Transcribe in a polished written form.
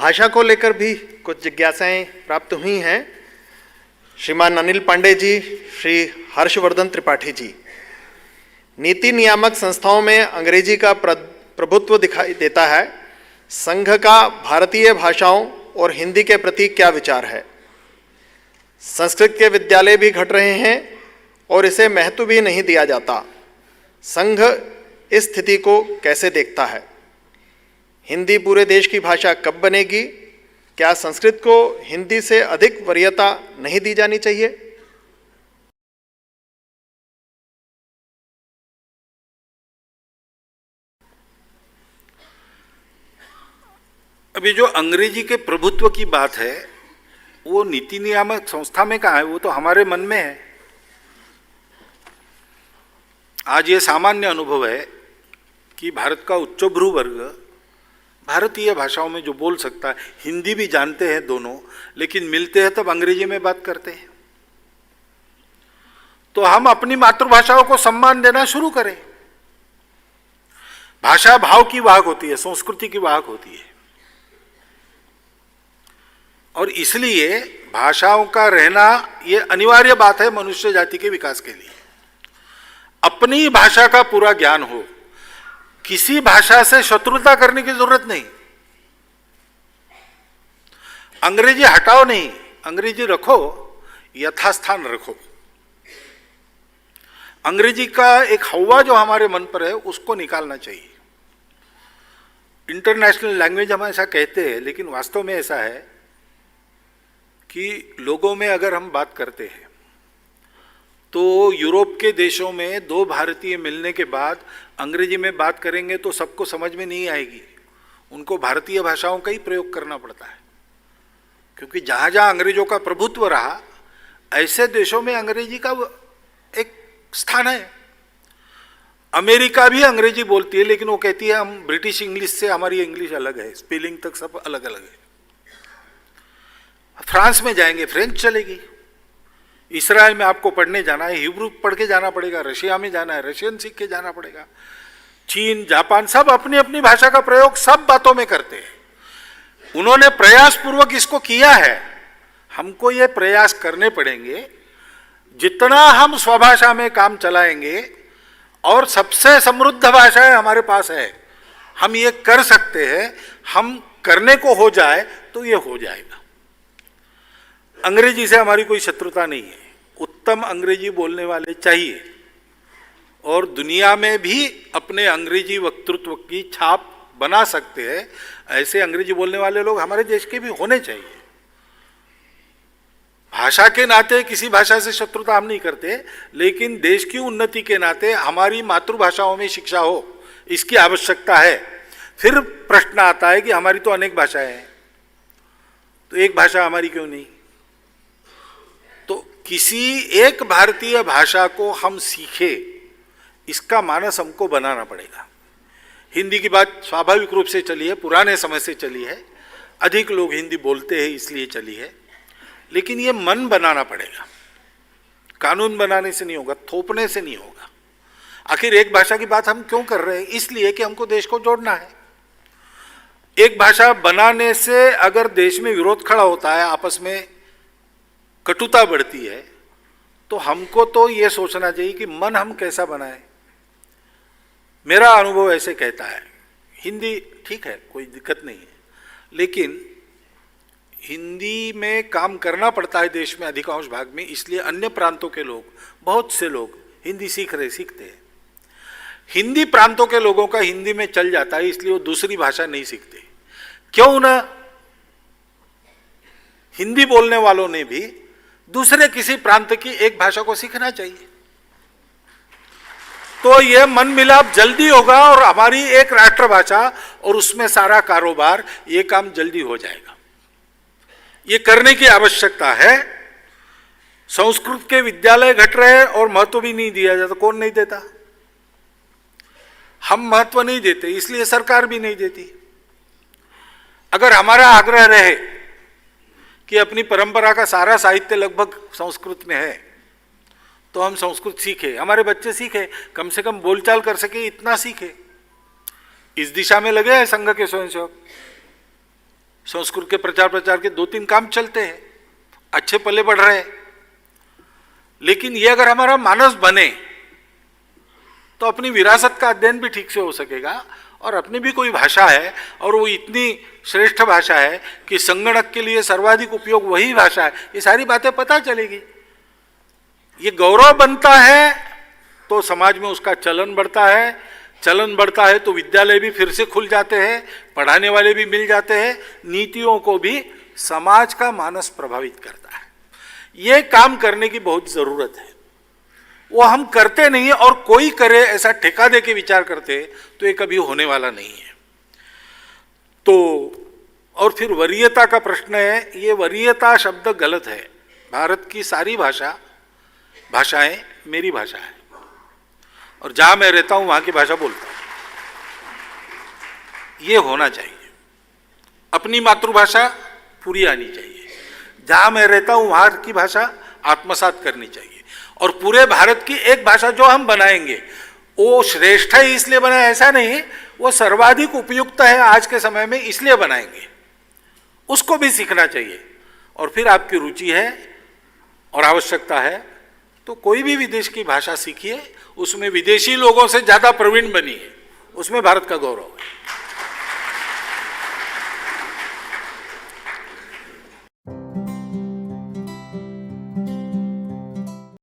भाषा को लेकर भी कुछ जिज्ञासाएं प्राप्त हुई हैं। श्रीमान अनिल पांडे जी, श्री हर्षवर्धन त्रिपाठी जी, नीति नियामक संस्थाओं में अंग्रेजी का प्रभुत्व दिखाई देता है। संघ का भारतीय भाषाओं और हिंदी के प्रति क्या विचार है? संस्कृत के विद्यालय भी घट रहे हैं और इसे महत्व भी नहीं दिया जाता। संघ इस स्थिति को कैसे देखता है? हिंदी पूरे देश की भाषा कब बनेगी? क्या संस्कृत को हिंदी से अधिक वरीयता नहीं दी जानी चाहिए? अभी जो अंग्रेजी के प्रभुत्व की बात है वो नीति नियामक संस्था में कहाँ है, वो तो हमारे मन में है। आज ये सामान्य अनुभव है कि भारत का उच्चभ्रू वर्ग भारतीय भाषाओं में जो बोल सकता है, हिंदी भी जानते हैं दोनों, लेकिन मिलते हैं तब अंग्रेजी में बात करते हैं। तो हम अपनी मातृभाषाओं को सम्मान देना शुरू करें। भाषा भाव की वाहक होती है, संस्कृति की वाहक होती है, और इसलिए भाषाओं का रहना ये अनिवार्य बात है मनुष्य जाति के विकास के लिए। अपनी भाषा का पूरा ज्ञान हो, किसी भाषा से शत्रुता करने की जरूरत नहीं। अंग्रेजी हटाओ नहीं, अंग्रेजी रखो, यथास्थान रखो। अंग्रेजी का एक हवा जो हमारे मन पर है उसको निकालना चाहिए। इंटरनेशनल लैंग्वेज हम ऐसा कहते हैं, लेकिन वास्तव में ऐसा है कि लोगों में अगर हम बात करते हैं तो यूरोप के देशों में दो भारतीय मिलने के बाद अंग्रेजी में बात करेंगे तो सबको समझ में नहीं आएगी। उनको भारतीय भाषाओं का ही प्रयोग करना पड़ता है, क्योंकि जहाँ जहाँ अंग्रेजों का प्रभुत्व रहा ऐसे देशों में अंग्रेजी का एक स्थान है। अमेरिका भी अंग्रेजी बोलती है, लेकिन वो कहती है हम ब्रिटिश इंग्लिश से, हमारी इंग्लिश अलग है, स्पेलिंग तक सब अलग अलग है। फ्रांस में जाएंगे फ्रेंच चलेगी। इसराइल में आपको पढ़ने जाना है, हिब्रू पढ़ के जाना पड़ेगा। रशिया में जाना है, रशियन सीख के जाना पड़ेगा। चीन, जापान, सब अपनी अपनी भाषा का प्रयोग सब बातों में करते हैं। उन्होंने प्रयास पूर्वक इसको किया है, हमको ये प्रयास करने पड़ेंगे। जितना हम स्वभाषा में काम चलाएंगे, और सबसे समृद्ध भाषाएं हमारे पास है, हम ये कर सकते हैं। हम करने को हो जाए तो ये हो जाएगा। अंग्रेजी से हमारी कोई शत्रुता नहीं है, उत्तम अंग्रेजी बोलने वाले चाहिए, और दुनिया में भी अपने अंग्रेजी वक्तृत्व की छाप बना सकते हैं। ऐसे अंग्रेजी बोलने वाले लोग हमारे देश के भी होने चाहिए। भाषा के नाते किसी भाषा से शत्रुता हम नहीं करते, लेकिन देश की उन्नति के नाते हमारी मातृभाषाओं में शिक्षा हो, इसकी आवश्यकता है। फिर प्रश्न आता है कि हमारी तो अनेक भाषाएं हैं, तो एक भाषा हमारी क्यों नहीं? तो किसी एक भारतीय भाषा को हम सीखे, इसका मानस हमको बनाना पड़ेगा। हिंदी की बात स्वाभाविक रूप से चली है, पुराने समय से चली है, अधिक लोग हिंदी बोलते हैं इसलिए चली है, लेकिन ये मन बनाना पड़ेगा। कानून बनाने से नहीं होगा, थोपने से नहीं होगा। आखिर एक भाषा की बात हम क्यों कर रहे हैं? इसलिए कि हमको देश को जोड़ना है। एक भाषा बनाने से अगर देश में विरोध खड़ा होता है, आपस में कटुता बढ़ती है, तो हमको तो ये सोचना चाहिए कि मन हम कैसा बनाएं। मेरा अनुभव ऐसे कहता है, हिंदी ठीक है, कोई दिक्कत नहीं है, लेकिन हिंदी में काम करना पड़ता है देश में अधिकांश भाग में, इसलिए अन्य प्रांतों के लोग, बहुत से लोग हिंदी सीखते हैं। हिंदी प्रांतों के लोगों का हिंदी में चल जाता है, इसलिए वो दूसरी भाषा नहीं सीखते। क्यों ना हिंदी बोलने वालों ने भी दूसरे किसी प्रांत की एक भाषा को सीखना चाहिए, तो यह मन मिलाप जल्दी होगा और हमारी एक राष्ट्रभाषा और उसमें सारा कारोबार, ये काम जल्दी हो जाएगा। ये करने की आवश्यकता है। संस्कृत के विद्यालय घट रहे हैं और महत्व भी नहीं दिया जाता। कौन नहीं देता? हम महत्व नहीं देते, इसलिए सरकार भी नहीं देती। अगर हमारा आग्रह रहे कि अपनी परंपरा का सारा साहित्य लगभग संस्कृत में है, तो हम संस्कृत सीखे, हमारे बच्चे सीखे, कम से कम बोलचाल कर सके, इतना सीखे। इस दिशा में लगे हैं संघ के स्वयंसेवक। संस्कृत के प्रचार प्रचार के 2-3 काम चलते हैं, अच्छे पल्ले बढ़ रहे हैं। लेकिन ये अगर हमारा मानस बने तो अपनी विरासत का अध्ययन भी ठीक से हो सकेगा, और अपनी भी कोई भाषा है और वो इतनी श्रेष्ठ भाषा है कि संगणक के लिए सर्वाधिक उपयोग वही भाषा है, ये सारी बातें पता चलेगी। ये गौरव बनता है तो समाज में उसका चलन बढ़ता है, चलन बढ़ता है तो विद्यालय भी फिर से खुल जाते हैं, पढ़ाने वाले भी मिल जाते हैं, नीतियों को भी समाज का मानस प्रभावित करता है। ये काम करने की बहुत जरूरत है, वो हम करते नहीं है, और कोई करे ऐसा ठेका दे के विचार करते तो ये कभी होने वाला नहीं है। तो और फिर वरीयता का प्रश्न है, ये वरीयता शब्द गलत है। भारत की सारी भाषाएं मेरी भाषा है, और जहां मैं रहता हूं वहां की भाषा बोलता हूं, ये होना चाहिए। अपनी मातृभाषा पूरी आनी चाहिए, जहां मैं रहता हूं वहां की भाषा आत्मसात करनी चाहिए, और पूरे भारत की एक भाषा जो हम बनाएंगे वो श्रेष्ठ है इसलिए बनाए ऐसा नहीं, वो सर्वाधिक उपयुक्त है आज के समय में इसलिए बनाएंगे, उसको भी सीखना चाहिए। और फिर आपकी रुचि है और आवश्यकता है तो कोई भी विदेश की भाषा सीखिए, उसमें विदेशी लोगों से ज्यादा प्रवीण बनिए, उसमें भारत का गौरव है।